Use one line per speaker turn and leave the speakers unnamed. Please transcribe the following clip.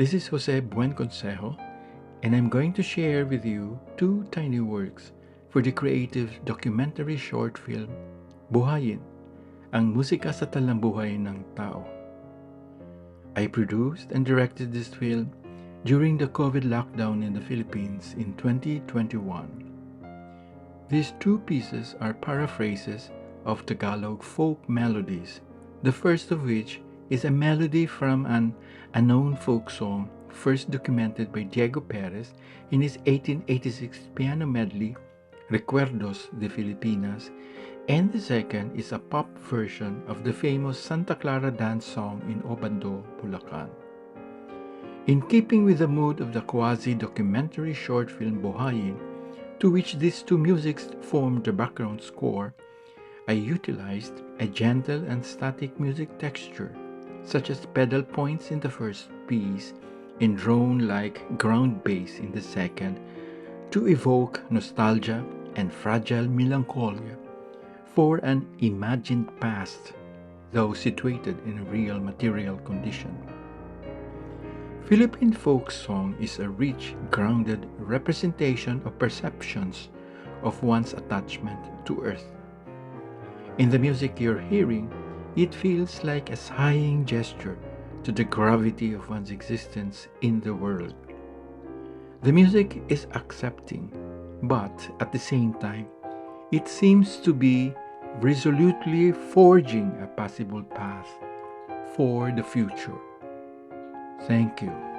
This is S Buenconsejo, and I'm going to share with you two tiny works for the creative documentary short film Buhayin, ang musika sa talambuhay ng tao. I produced and directed this film during the COVID lockdown in the Philippines in 2021. These two pieces are paraphrases of Tagalog folk melodies, the first of which is a melody from an unknown folk song first documented by Diego Perez in his 1886 piano medley, Recuerdos de Filipinas, and the second is a pop version of the famous Santa Clara dance song in Obando, Bulacan. In keeping with the mood of the quasi-documentary short film Buhayin, to which these two musics formed the background score, I utilized a gentle and static music texture, such as pedal points in the first piece and drone-like ground bass in the second, to evoke nostalgia and fragile melancholia for an imagined past, though situated in a real material condition. Philippine folk song is a rich, grounded representation of perceptions of one's attachment to earth. In the music you're hearing, it feels like a sighing gesture to the gravity of one's existence in the world. The music is accepting, but at the same time, it seems to be resolutely forging a possible path for the future. Thank you.